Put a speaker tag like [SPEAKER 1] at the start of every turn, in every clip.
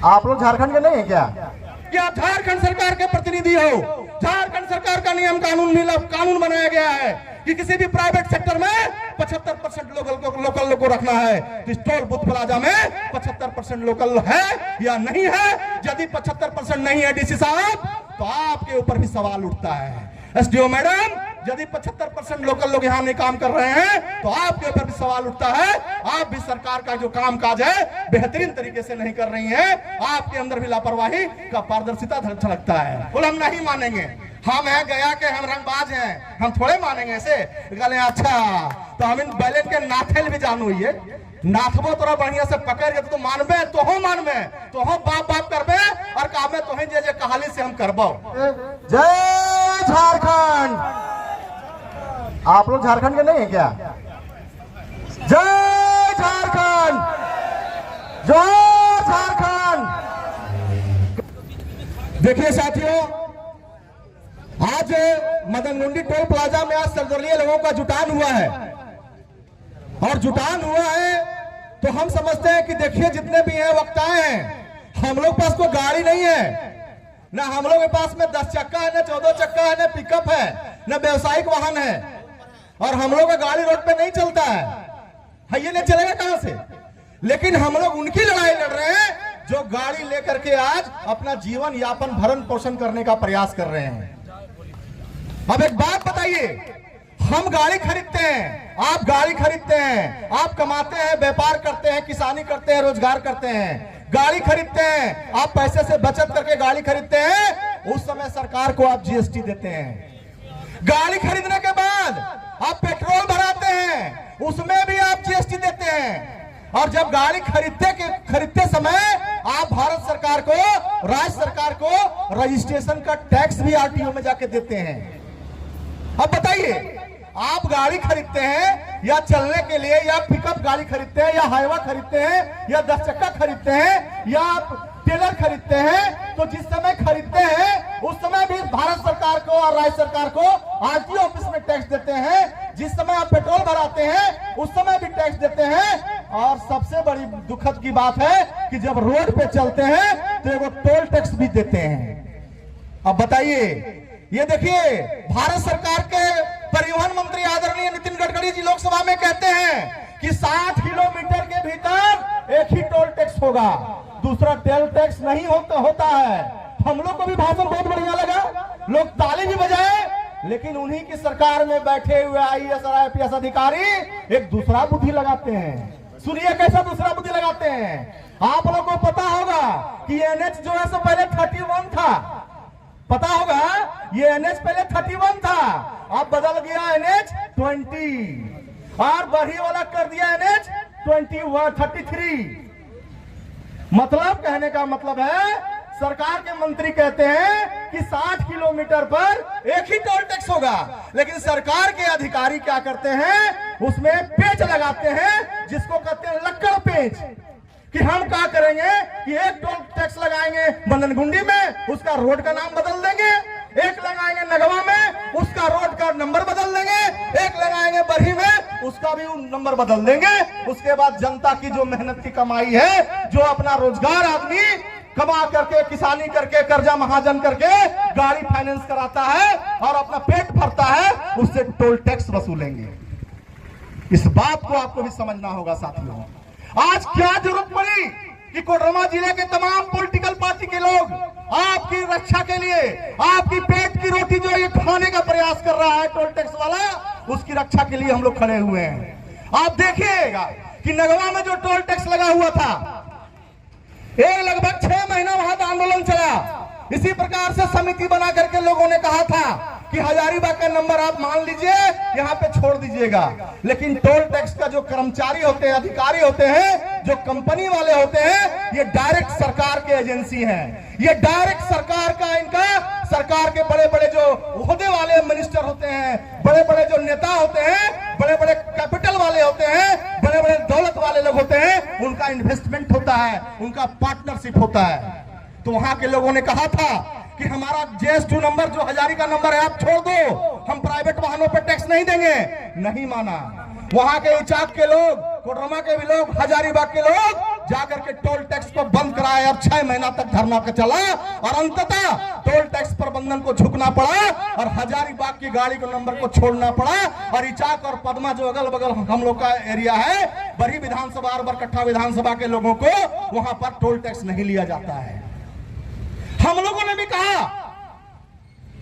[SPEAKER 1] आप लोग झारखंड के नहीं है क्या?
[SPEAKER 2] क्या झारखंड सरकार के प्रतिनिधि हो? झारखंड सरकार का नियम कानून बनाया गया है कि किसी भी प्राइवेट सेक्टर में 75% लोकल को रखना है। तो इस टोल बूथ प्लाजा में 75% लोकल है या नहीं है? यदि 75% नहीं है डीसी साहब, तो आपके ऊपर भी सवाल उठता है। एसडीओ मैडम, यदि 75% लोकल लोग यहाँ नहीं काम कर रहे हैं तो आपके ऊपर भी सवाल उठता है। आप भी सरकार का जो काम काज है बेहतरीन तरीके से नहीं कर रही हैं। आपके अंदर भी लापरवाही का पारदर्शिता झलकता है। बोले हम नहीं मानेंगे, हम हैं गया के, हम रंगबाज हैं, हम थोड़े मानेंगे ऐसे। कहले अच्छा, तो हम इन बैलेट के नाथेल भी जानू ये नाथबो तोरा बढ़िया से पकड़ के तो मानबे, तो हो मानबे, तो हो बाप करबे और कहबे तो जे जे कहाली से हम करबो।
[SPEAKER 1] जय झारखंड। आप लोग झारखंड के नहीं है क्या? जय झारखंड, जय झारखंड।
[SPEAKER 2] देखिए साथियों, आज मदनगुंडी टोल प्लाजा में आज सर्वदलीय लोगों का जुटान हुआ है और जुटान हुआ है तो हम समझते हैं कि देखिए जितने भी हैं वक्ताएं हैं, हम लोग पास कोई गाड़ी नहीं है ना, हम लोग के पास में 10 चक्का है, ना 14 चक्का है, ना पिकअप है, ना व्यवसायिक वाहन है और हम लोग का गाड़ी रोड पे नहीं चलता है। ये नहीं चलेगा कहां से? लेकिन हम लोग उनकी लड़ाई लड़ रहे हैं जो गाड़ी लेकर के आज अपना जीवन यापन भरण पोषण करने का प्रयास कर रहे हैं। अब एक बात बताइए, हम गाड़ी खरीदते हैं, आप गाड़ी खरीदते हैं, आप कमाते हैं, व्यापार करते हैं, किसानी करते हैं, रोजगार करते हैं, गाड़ी खरीदते हैं, आप पैसे से बचत करके गाड़ी खरीदते हैं। उस समय सरकार को आप जीएसटी देते हैं। गाड़ी खरीदने के बाद आप पेट्रोल भराते हैं, उसमें भी आप जीएसटी देते हैं। और जब गाड़ी खरीदते समय आप भारत सरकार को, राज्य सरकार को रजिस्ट्रेशन का टैक्स भी आरटीओ में जाके देते हैं। अब बताइए, आप गाड़ी खरीदते हैं या चलने के लिए, या पिकअप गाड़ी खरीदते हैं, या हाईवा खरीदते हैं, या 10 चक्का खरीदते हैं, या आप टेलर खरीदते हैं, तो जिस समय खरीदते हैं उस समय भी भारत सरकार को और राज्य सरकार को आरटीओ ऑफिस में टैक्स देते हैं। जिस समय आप पेट्रोल भराते हैं उस समय भी टैक्स देते हैं। और सबसे बड़ी दुखद की बात है कि जब रोड पे चलते हैं तो वो टोल टैक्स भी देते हैं। अब बताइए, ये देखिए, भारत सरकार के परिवहन मंत्री आदरणीय नितिन गडकरी जी लोकसभा में कहते हैं कि 60 किलोमीटर के भीतर एक ही टोल टैक्स होगा, दूसरा टोल टैक्स नहीं होता है। हम लोग को भी भाषण बहुत बढ़िया लगा, लोग ताली भी बजाए, लेकिन उन्हीं की सरकार में बैठे हुए आईएएस और आईपीएस अधिकारी एक दूसरा बुद्धि लगाते हैं। सुनिए कैसा दूसरा बुद्धि लगाते हैं। आप लोगों को पता होगा कि एनएच जो है सो पहले 31 था, पता होगा ये एनएच पहले 31 था, अब बदल गया एनएच 20 और बड़ी वाला कर दिया एनएच 33। मतलब कहने का मतलब है, सरकार के मंत्री कहते हैं कि 60 किलोमीटर पर एक ही टोल टैक्स होगा, लेकिन सरकार के अधिकारी क्या करते हैं, उसमें पेच लगाते हैं जिसको कहते हैं लक्कड़ पेच, कि हम क्या करेंगे कि एक टोल टैक्स लगाएंगे मदनगुंडी में, उसका रोड का नाम बदल देंगे, एक लगाएंगे नगवा में, उसका रोड का नंबर बदल देंगे, एक लगाएंगे बरही में, उसका भी नंबर बदल देंगे। उसके बाद जनता की जो मेहनत की कमाई है, जो अपना रोजगार आदमी कमा करके, किसानी करके, कर्जा महाजन करके गाड़ी फाइनेंस कराता है और अपना पेट भरता है, उससे टोल टैक्स वसूलेंगे। इस बात को आपको भी समझना होगा साथियों। आज क्या जरूरत पड़ी कि कोडरमा जिले के तमाम पॉलिटिकल पार्टी के लोग आपकी रक्षा के लिए, आपकी पेट की रोटी जो ये खाने का प्रयास कर रहा है टोल टैक्स वाला, उसकी रक्षा के लिए हम लोग खड़े हुए हैं। आप देखिएगा कि नगवा में जो टोल टैक्स लगा हुआ था, एक लगभग 6 महीना वहां आंदोलन चला। इसी प्रकार से समिति बना करके लोगों ने कहा था कि हजारीबाग का नंबर आप मान लीजिए, यहाँ पे छोड़ दीजिएगा। लेकिन टोल टैक्स का जो कर्मचारी होते हैं, अधिकारी होते हैं, जो कंपनी वाले होते हैं, ये डायरेक्ट सरकार के एजेंसी हैं। ये डायरेक्ट सरकार का, इनका सरकार के बड़े बड़े जो ओहदे वाले मिनिस्टर होते हैं, बड़े बड़े जो नेता होते हैं, बड़े बड़े कैपिटल वाले होते हैं, बड़े बड़े दौलत वाले लोग होते हैं, उनका इन्वेस्टमेंट होता है, उनका पार्टनरशिप होता है। तो वहां के लोगों ने कहा था कि हमारा JS2 नंबर जो हजारी का नंबर है आप छोड़ दो, हम प्राइवेट वाहनों पर टैक्स नहीं देंगे। नहीं माना। वहां के इचाक के लोग, कोडरमा के भी लोग, हजारीबाग के लोग जाकर के टोल टैक्स को बंद कराया और 6 महीना तक धरना का चला और अंततः टोल टैक्स प्रबंधन को झुकना पड़ा और हजारीबाग की गाड़ी को नंबर को छोड़ना पड़ा और इचाक और पदमा जो अगल बगल हम लोग का एरिया है, बड़ी विधानसभा और बरकट्ठा विधानसभा के लोगों को वहां पर टोल टैक्स नहीं लिया जाता है। हम लोगों ने भी कहा,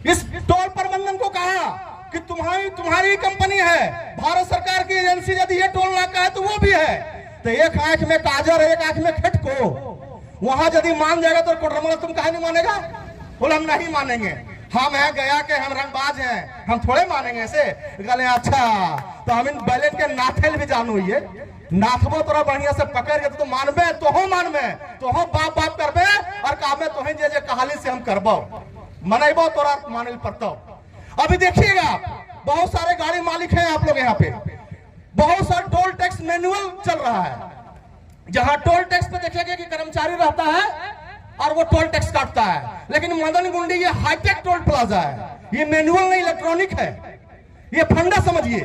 [SPEAKER 2] इस टोल प्रबंधन को कहा कि तुम्हारी कंपनी है, भारत सरकार की एजेंसी, यदि ये टोल नाका है तो वो भी है, तो एक आंख में काजर एक आंख में खटको, वहां यदि मान जाएगा तो कोडरमा तुम कहा नहीं मानेगा? बोले हम नहीं मानेंगे, हम हैं गया के, हम रंगबाज हैं, हम थोड़े मानेंगे ऐसे। कहले अच्छा तो हम इन बैलेट के नाथेल भी जानू, ये नाथबो तोरा बढ़िया से पकड़ के तो मानबे, तो हो मानबे, तो हो बाप बाप करबे और कामे तो जे जे कहाली से हम करबो, मनेबो तोरा मानल पड़तो। अभी देखिएगा बहुत सारे गाड़ी मालिक हैं आप लोग यहाँ पे, बहुत सारा टोल टैक्स मैनुअल चल रहा है, जहां टोल टैक्स पे देखेंगे कि कर्मचारी रहता है और वो टोल टैक्स काटता है। लेकिन मदन गुंडी ये हाईटेक टोल प्लाजा है, ये मैनुअल नहीं इलेक्ट्रॉनिक है। ये फंडा समझिए,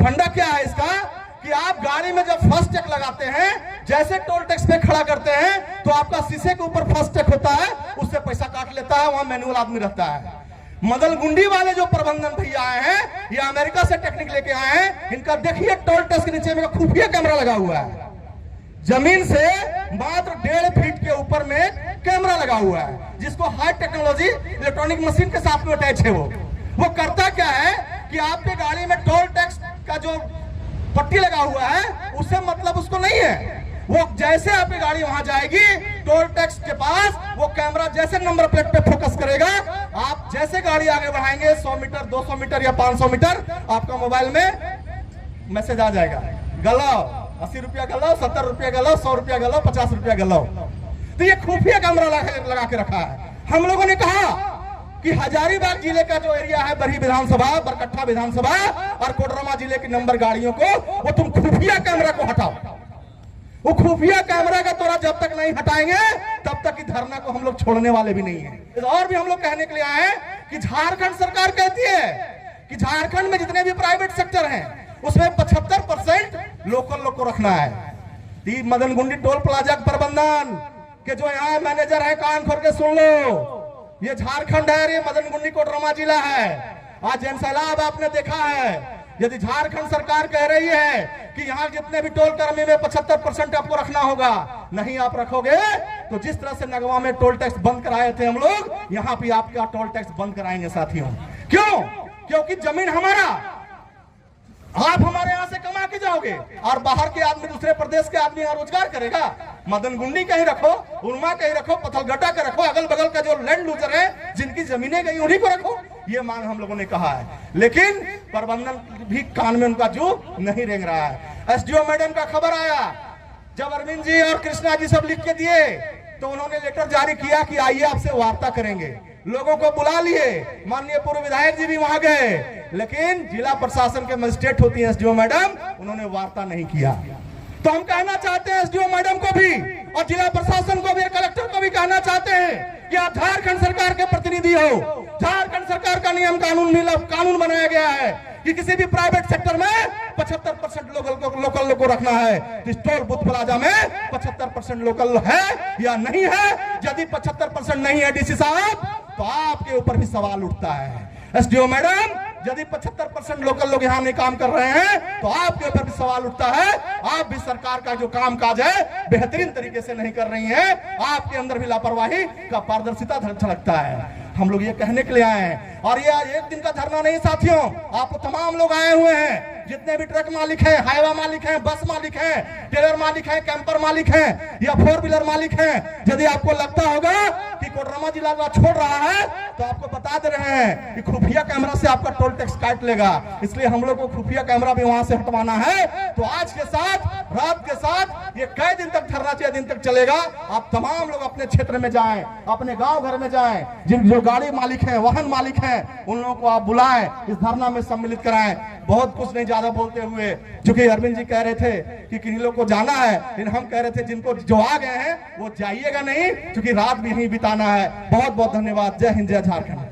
[SPEAKER 2] फंडा क्या है इसका कि आप गाड़ी में जब फास्ट टैग लगाते हैं, जैसे टोल टैक्स पे खड़ा करते हैं तो आपका शीशे के ऊपर फास्ट टैग होता है, उससे पैसा काट लेता है, वहां मैनुअल आदमी रहता है। मदन गुंडी वाले जो प्रबंधन भैया आए हैं, ये अमेरिका से टेक्निक लेके आए हैं, इनका देखिए टोल टैक्स के नीचे में खुफिया कैमरा लगा हुआ है, जमीन से मात्र 1.5 फीट के ऊपर में कैमरा लगा हुआ है, जिसको हाई टेक्नोलॉजी इलेक्ट्रॉनिक मशीन के साथ में अटैच है। वो करता क्या है कि आपके गाड़ी में टोल टैक्स का जो पट्टी लगा हुआ है उससे मतलब उसको नहीं है, वो जैसे आपकी गाड़ी वहां जाएगी टोल टैक्स के पास, वो कैमरा जैसे नंबर प्लेट पे फोकस करेगा, आप जैसे गाड़ी आगे बढ़ाएंगे 100 मीटर 200 मीटर या 500 मीटर, आपका मोबाइल में मैसेज आ जाएगा, गलाओ 80 रुपया गलाओ, 70 रुपया गलाओ, 100 रुपया गलाओ, 50 रुपया गलाओ। तो ये खुफिया कैमरा लगा के रखा है। हम लोगों ने कहा कि हजारीबाग जिले का जो एरिया है, बरही विधानसभा, बरकट्ठा विधानसभा और कोडरमा जिले की नंबर गाड़ियों को वो तुम खुफिया कैमरा को हटाओ। वो खुफिया कैमरा का तोड़ा जब तक नहीं हटाएंगे तब तक की धरना को हम लोग छोड़ने वाले भी नहीं है। और भी हम लोग कहने के लिए आए हैं कि झारखंड सरकार कहती है कि झारखंड में जितने भी प्राइवेट सेक्टर हैं उसमें 75% लोकल लोग को रखना है। मदन गुंडी टोल प्लाजा प्रबंधन के जो यहाँ मैनेजर है, कान खोल के सुन लो, ये झारखंड है, ये मदन गुंडी कोडरमा जिला है। आज जनसैलाब आपने देखा है, यदि झारखंड सरकार कह रही है कि यहाँ जितने भी टोल कर्मी में 75% आपको रखना होगा, नहीं आप रखोगे तो जिस तरह से नगवा में टोल टैक्स बंद कराए थे हम लोग, यहाँ पे आपका टोल टैक्स बंद कराएंगे साथियों। क्यों? क्योंकि जमीन हमारा, आप हमारे यहाँ से कमा के जाओगे और बाहर के आदमी, दूसरे प्रदेश के आदमी यहाँ रोजगार करेगा। मदन गुंडी कहीं रखो, उर्मा कहीं रखो, पथलगट्टा का रखो, अगल बगल का जो लैंड लूजर है जिनकी जमीनें गई उन्हीं को रखो, ये मांग हम लोगों ने कहा है। लेकिन प्रबंधन भी कान में उनका जू नहीं रेंग रहा है। एसडीओ मैडम का खबर आया, जब अरविंद जी और कृष्णा जी सब लिख के दिए तो उन्होंने लेटर जारी किया कि आइए आपसे वार्ता करेंगे। लोगों को बुला लिए, माननीय पूर्व विधायक जी भी वहां गए, लेकिन जिला प्रशासन के मजिस्ट्रेट होती है एसडीओ मैडम, उन्होंने वार्ता नहीं किया। तो हम कहना चाहते हैं एसडीओ मैडम को भी और जिला प्रशासन को भी, कलेक्टर को भी कहना चाहते हैं कि आप झारखंड सरकार के प्रतिनिधि हो। झारखंड सरकार का नियम कानून बनाया गया है कि किसी भी प्राइवेट सेक्टर में 75% लोकल लोग को रखना है। इस टोल बूथ प्लाजा में 75% लोकल है या नहीं है? यदि 75% नहीं है डीसी साहब, तो आपके ऊपर भी सवाल उठता है। एसडीओ मैडम, यदि 75% लोकल लोग यहाँ नहीं काम कर रहे हैं तो आपके ऊपर भी सवाल उठता है। आप भी सरकार का जो काम काज है बेहतरीन तरीके से नहीं कर रही हैं, आपके अंदर भी लापरवाही का पारदर्शिता झलकता है। हम लोग ये कहने के लिए आए हैं, और ये एक दिन का धरना नहीं साथियों, आप तमाम लोग आए हुए हैं, जितने भी ट्रक मालिक हैं, हाईवा मालिक हैं, बस मालिक हैं, ट्रेलर मालिक हैं, कैंपर मालिक हैं या 4 व्हीलर मालिक हैं। यदि आपको लगता होगा कि कोडरमा जिला का छोड़ रहा है तो आपको बता दे रहे हैं कि खुफिया कैमरा से आपका टोल टैक्स काट लेगा, इसलिए हम लोग को खुफिया कैमरा भी वहां से हटवाना है। तो आज के साथ, रात के साथ, ये कई दिन तक धरना 6 दिन तक चलेगा। आप तमाम लोग अपने क्षेत्र में जाएं, अपने गांव घर में जाएं, जिन जो गाड़ी मालिक हैं, वाहन मालिक हैं, उन लोगों को आप बुलाएं, इस धरना में सम्मिलित कराएं। बहुत कुछ नहीं ज्यादा बोलते हुए, क्योंकि अरविंद जी कह रहे थे कि किन्हीं लोग को जाना है, लेकिन हम कह रहे थे जिनको जो आ गए हैं वो जाइएगा नहीं, क्योंकि रात भी नहीं बिताना है। बहुत बहुत धन्यवाद। जय हिंद, जय झारखंड।